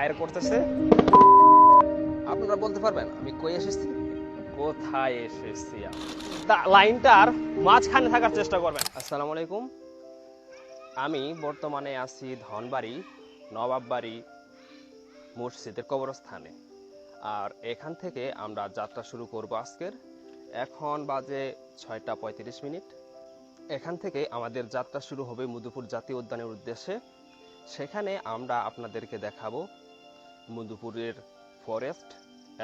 Fire করতেছে। আপনারা বলতে পারবেন আমি কই এসেছি, কোথায় এসেছি? লাইনটার মাঝখানে থাকার চেষ্টা করবেন। আসসালামু আলাইকুম, আমি বর্তমানে আছি ধনবাড়ি নবাববাড়ি মসজিদের কবরস্থানে। আর এখান থেকে আমরা যাত্রা শুরু করব আজকের। এখন বাজে 6টা 35 মিনিট। এখান থেকে আমাদের যাত্রা শুরু হবে মধুপুর জাতীয় উদ্যানের উদ্দেশ্যে। সেখানে আমরা আপনাদেরকে দেখাবো মধুপুরের ফরেস্ট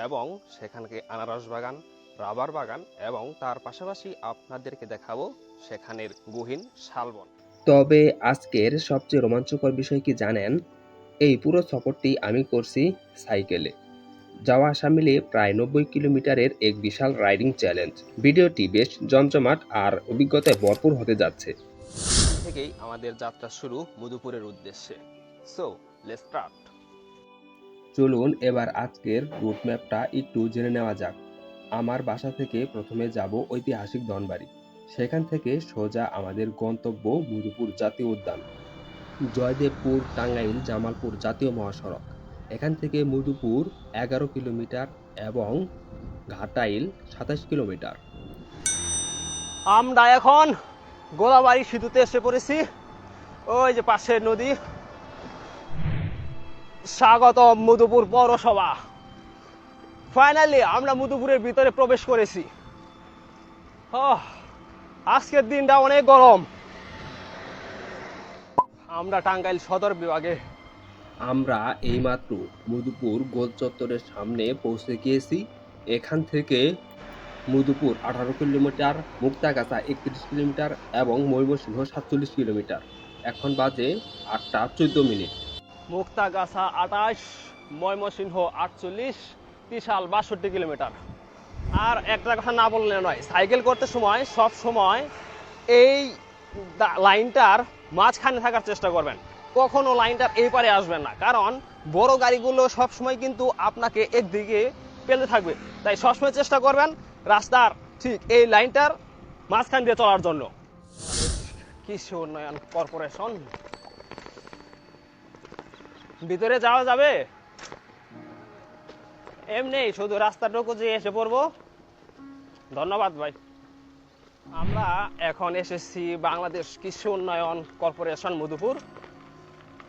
এবং সেখানকে আনারস বাগান, রাবার বাগান এবং তার পাশাপাশি আপনাদেরকে দেখাবো সেখানের গহীন শালবন। তবে আজকের সবচেয়ে রোমাঞ্চকর বিষয় কি জানেন? এই পুরো সফরটি আমি করছি সাইকেলে। যাওয়া আসা মিলিয়ে প্রায় 90 কিলোমিটারের এক বিশাল রাইডিং চ্যালেঞ্জ। ভিডিওটি বেশ জমজমাট আর অভিজ্ঞতায় ভরপুর হতে যাচ্ছে। থেকেই আমাদের যাত্রা শুরু মধুপুরের উদ্দেশ্যে। So let's start. চলুন এবার আজকের রুট ম্যাপটা একটু জেনে নেওয়া যাক। আমার বাসা থেকে প্রথমে যাব ঐতিহাসিক ধনবাড়ি। সেখান থেকে সোজা আমাদের গন্তব্য মধুপুর জাতীয় উদ্যান। জয়দেবপুর টাঙ্গাইল জামালপুর জাতীয় মহাসড়ক। এখান থেকে মধুপুর 11 কিলোমিটার এবং ঘাটাইল 27 কিলোমিটার। আমরা এখন গোলাবাড়ি সেতুতে এসে পড়েছি। ওই যে পাশের নদী। স্বাগত মধুপুর পৌরসভা। ফাইনালি আমরা মধুপুরের ভিতরে প্রবেশ করেছি। আজকের দিনটা অনেক গরম। আমরা টাঙ্গাইল সদর বিভাগে। আমরা এইমাত্র মধুপুর গোল চত্বরের সামনে পৌঁছে গিয়েছি। এখান থেকে মধুপুর 18 কিলোমিটার, মুক্তাগাছা 31 কিলোমিটার এবং ময়মনসিংহ 47 কিলোমিটার। এখন বাজে 8টা 14 মিনিট। মুক্তাগাছা 28, ময়মনসিংহ 48, ত্রিশাল 62 কিলোমিটার। আর একটা কথা না বললে নয়, সাইকেল করতে সময় সব সময় এই লাইনটার মাঝখানে থাকার চেষ্টা করবেন। কখনো লাইনটার এই পারে আসবেন না, কারণ বড় গাড়িগুলো সবসময় কিন্তু আপনাকে একদিকে পেলে থাকবে। তাই সবসময় চেষ্টা করবেন রাস্তার ঠিক এই লাইনটার মাঝখান দিয়ে চলার জন্য। কৃষি উন্নয়ন কর্পোরেশন। ভিতরে যাওয়া যাবে এমনি, শুধু রাস্তাটুকু যে এসে পড়বো। ধন্যবাদ ভাই। আমরা এখন এসেছি বাংলাদেশ কৃষি উন্নয়ন কর্পোরেশন মধুপুর।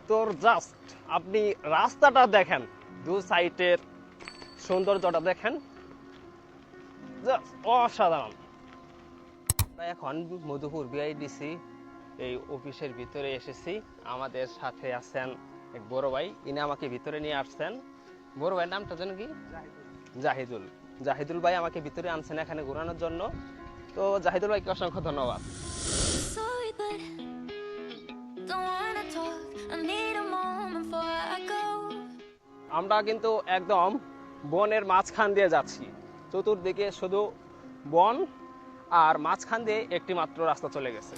তোর জাস্ট আপনি রাস্তাটা দেখেন, দু সাইডের সৌন্দর্যটা দেখেন, অসাধারণ। আমরা এখন মধুপুর বিআইডিসি এই অফিসের ভিতরে এসেছি। আমাদের সাথে আছেন এক বড় ভাই, ইনি আমাকে ভিতরে নিয়ে আসছেন। বড় ভাইয়ের নামটা জানো কি? জাহিদুল। জাহিদুল ভাই আমাকে ভিতরে আনছেন এখানে ঘোরানোর জন্য। তো জাহিদুল ভাইকে অসংখ্য ধন্যবাদ। আমরা কিন্তু একদম বনের মাঝখান দিয়ে যাচ্ছি। চতুর্দিকে শুধু বন, আর মাঝখান দিয়ে একটি মাত্র রাস্তা চলে গেছে।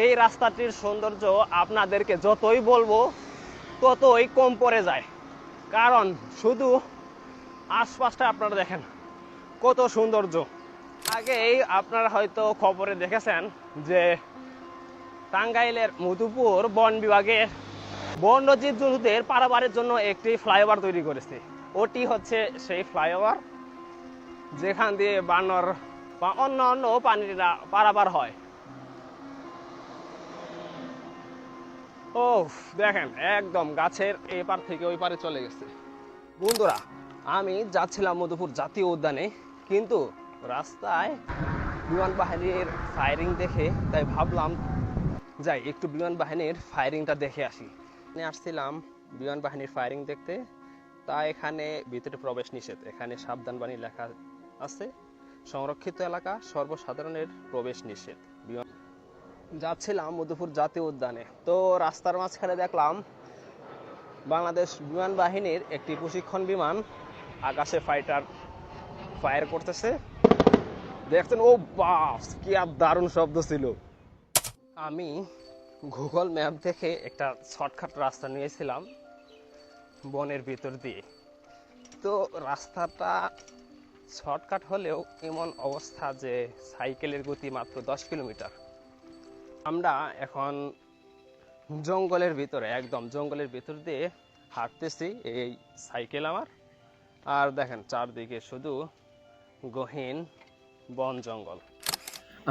এই রাস্তাটির সৌন্দর্য আপনাদেরকে যতই বলবো ততই কম পড়ে যায়, কারণ শুধু আশপাশটা আপনারা দেখেন কত সৌন্দর্য। আগেই আপনারা হয়তো খবরে দেখেছেন যে টাঙ্গাইলের মধুপুর বন বিভাগে বন্যজীব জন্তুদের পারাবারের জন্য একটি ফ্লাইওভার তৈরি করেছে। ওটি হচ্ছে সেই ফ্লাইওভার যেখান দিয়ে বানর বা অন্য প্রাণীরা পারাবার হয়। ও দেখেন, একদম গাছের এই পার থেকে ওই পারে চলে গেছে। বন্ধুরা, আমি যাচ্ছিলাম মধুপুর জাতীয় উদ্যানে, কিন্তু রাস্তায় বিমান বাহিনীর ফায়ারিং দেখে তাই ভাবলাম যাই একটু বিমান বাহিনীর ফায়ারিংটা দেখে আসি। আসছিলাম বিমান বাহিনীর ফায়ারিং দেখতে, তা এখানে ভিতরে প্রবেশ নিষেধ। এখানে সাবধানবাণী লেখা আছে, সংরক্ষিত এলাকা, সর্বসাধারণের প্রবেশ নিষেধ। যাচ্ছিলাম মধুপুর জাতীয় উদ্যানে, তো রাস্তার মাঝখানে দেখলাম বাংলাদেশ বিমান বাহিনীর একটি প্রশিক্ষণ বিমান আকাশে ফায়ার করতেছে। দেখছেন? ও বাস, কি আর দারুণ শব্দ ছিল। আমি গুগল ম্যাপ দেখে একটা শর্টকাট রাস্তা নিয়েছিলাম বনের ভিতর দিয়ে। তো রাস্তাটা শর্টকাট হলেও এমন অবস্থা যে সাইকেলের গতি মাত্র 10 কিলোমিটার। আমরা এখন জঙ্গলের ভিতরে, একদম জঙ্গলের ভিতর দিয়ে হাঁটতেছি। এই সাইকেল আমার, আর দেখেন চারদিকে শুধু গহীন বন জঙ্গল।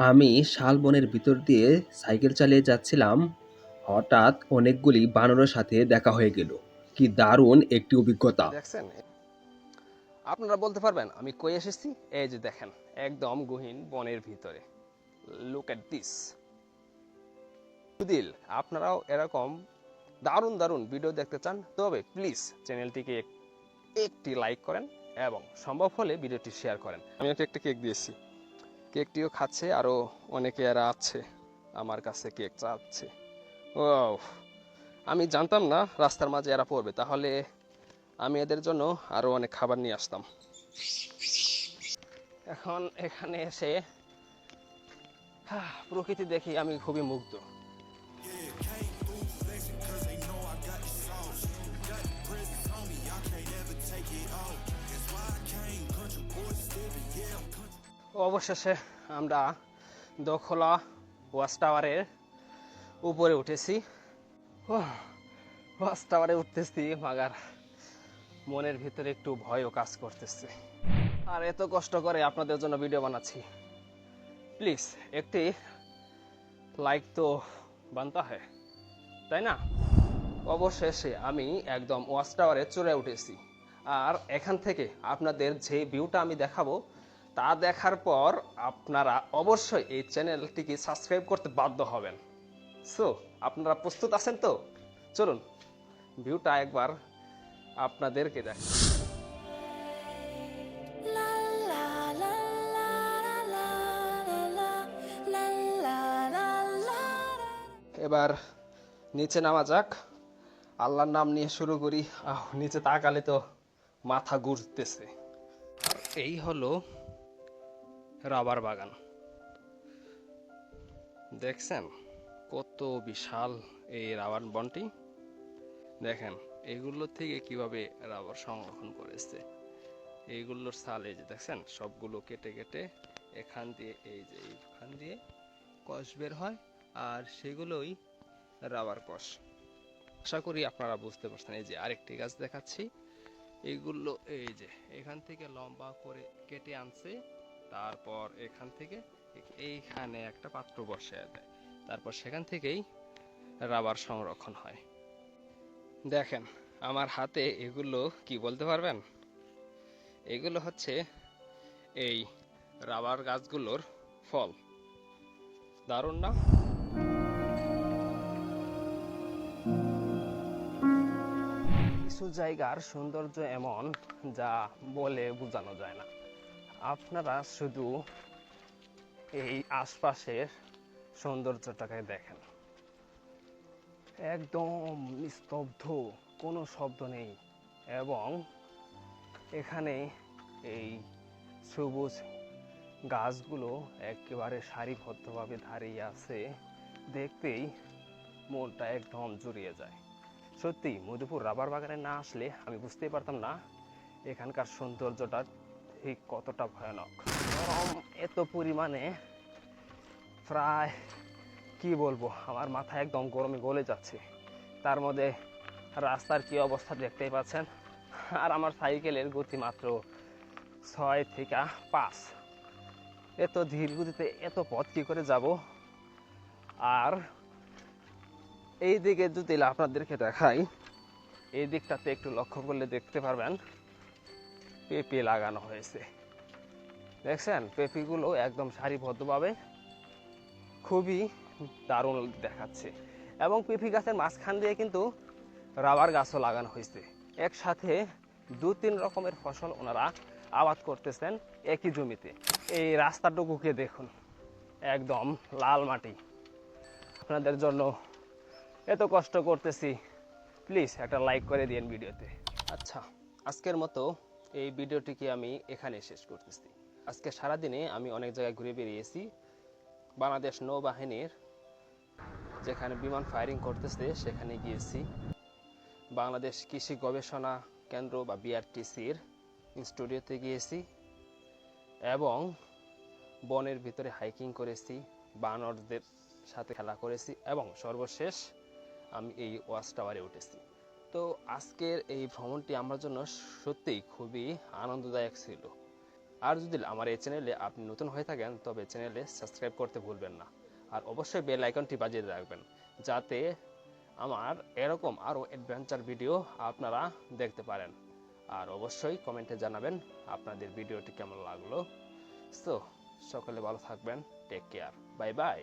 আমি শালবনের ভিতর দিয়ে সাইকেল চালিয়ে যাচ্ছিলাম, হঠাৎ অনেকগুলি বানরের সাথে দেখা হয়ে গেল। কি দারুণ একটি অভিজ্ঞতা! দেখছেন, আপনারা বলতে পারবেন আমি কই এসেছি? এই যে দেখেন, একদম গহীন বনের ভিতরে। Look at this. যদি আপনারাও এরকম দারুণ দারুণ ভিডিও দেখতে চান, তবে প্লিজ চ্যানেলটিকে একটি লাইক করেন এবং সম্ভব হলে ভিডিওটি শেয়ার করেন। আমি একটা কেক দিয়েছি, কেকটিও খাচ্ছে, আরও অনেকে এরা আছে আমার কাছে কেক চাচ্ছে। ও, আমি জানতাম না রাস্তার মাঝে এরা পড়বে, তাহলে আমি এদের জন্য আরও অনেক খাবার নিয়ে আসতাম। এখন এখানে এসে প্রকৃতি দেখি আমি খুবই মুগ্ধ। অবশেষে আমরা দখলা ওয়াচ টাওয়ারের উপরে উঠেছি। ওয়াচ টাওয়ারে উঠতেছি, মাগার মনের ভিতরে একটু ভয়ও কাজ করতেছে। আর এত কষ্ট করে আপনাদের জন্য ভিডিও বানাচ্ছি, প্লিজ একটি লাইক তো বানতা হয়, তাই না? অবশেষে আমি একদম ওয়াচ টাওয়ারে চড়ে উঠেছি, আর এখান থেকে আপনাদের যে ভিউটা আমি দেখাবো তা দেখার পর আপনারা অবশ্যই এই চ্যানেলটিকে সাবস্ক্রাইব করতে বাধ্য হবেন। সো আপনারা প্রস্তুত আছেন তো? চলুন ভিউটা একবার আপনাদেরকে দেখ। এবার নিচে নামা যাক, আল্লাহর নাম নিয়ে শুরু করি। নিচে তাকালে তো মাথা ঘুরতেছে। আর এই হলো রাবার বাগান, দেখছেন কত বিশাল এই রাবার বনটি। দেখেন এগুলো থেকে কিভাবে রাবার সংরক্ষণ করেছে। এইগুলোর ছাল এই যে দেখছেন, সবগুলো কেটে কেটে এখান দিয়ে, এই যে এইখান দিয়ে কষ বের হয়, আর সেগুলোই রাবার কষ। আশা করি আপনারা বুঝতে পারছেন। এই যে আরেকটি গাছ দেখাচ্ছি, এইগুলো এই যে এখান থেকে লম্বা করে কেটে আনছে, তারপর এখান থেকে এইখানে একটা পাত্র বসিয়ে দেয়, তারপর সেখান থেকেই রাবার সংরক্ষণ হয়। দেখেন আমার হাতে এগুলো কি বলতে পারবেন? এগুলো হচ্ছে এই রাবার গাছগুলোর ফল। দারুণ না? কিছু জায়গার সৌন্দর্য এমন যা বলে বোঝানো যায় না। আপনারা শুধু এই আশপাশের সৌন্দর্যটাকে দেখেন, একদম নিস্তব্ধ, কোনো শব্দ নেই, এবং এখানে এই সবুজ গাছগুলো একেবারে সারিবদ্ধভাবে দাঁড়িয়ে আছে, দেখতেই মনটা একদম জুড়িয়ে যায়। সত্যি মধুপুর রাবার বাগানে না আসলে আমি বুঝতেই পারতাম না এখানকার সৌন্দর্যটা ঠিক কতটা ভয়ানক। গরম এত পরিমাণে, প্রায় কি বলবো, আমার মাথা একদম গরমে গলে যাচ্ছে। তার মধ্যে রাস্তার কি অবস্থা দেখতেই পাচ্ছেন, আর আমার সাইকেলের গতি মাত্র 6 থেকে 5। এত ধীর গতিতে এত পথ কি করে যাব? আর এই দিকে যদি আপনাদেরকে দেখাই, এই দিকটাতে একটু লক্ষ্য করলে দেখতে পারবেন পেঁপে লাগানো হয়েছে। দেখছেন পেঁপেগুলো একদম সারিবদ্ধভাবে, খুবই দারুণ দেখাচ্ছে। এবং পেঁপে গাছের মাঝখান দিয়ে কিন্তু রাবার গাছও লাগানো হয়েছে। একসাথে 2-3 রকমের ফসল ওনারা আবাদ করতেছেন একই জমিতে। এই রাস্তাটুকুকে দেখুন, একদম লাল মাটি। আপনাদের জন্য এত কষ্ট করতেছি, প্লিজ একটা লাইক করে দিন ভিডিওতে। আচ্ছা, আজকের মতো এই ভিডিওটিকে আমি এখানে শেষ করতেছি। আজকে সারাদিনে আমি অনেক জায়গায় ঘুরে বেরিয়েছি। বাংলাদেশ নৌবাহিনীর যেখানে বিমান ফায়ারিং করতেছে সেখানে গিয়েছি। বাংলাদেশ কৃষি গবেষণা কেন্দ্র বা বিআরটিসির স্টুডিওতে গিয়েছি, এবং বনের ভিতরে হাইকিং করেছি, বানরদের সাথে খেলা করেছি, এবং সর্বশেষ আমি এই ওয়াচ টাওয়ারে উঠেছি। তো আজকের এই ভ্রমণটি আমার জন্য সত্যিই খুবই আনন্দদায়ক ছিল। আর যদি আমার এই চ্যানেলে আপনি নতুন হয়ে থাকেন তবে চ্যানেলে সাবস্ক্রাইব করতে ভুলবেন না। আর অবশ্যই বেল আইকনটি বাজিয়ে রাখবেন যাতে আমার এরকম আরও অ্যাডভেঞ্চার ভিডিও আপনারা দেখতে পারেন। আর অবশ্যই কমেন্টে জানাবেন আপনাদের ভিডিওটি কেমন লাগলো। সো সকলে ভালো থাকবেন, টেক কেয়ার, বাই বাই।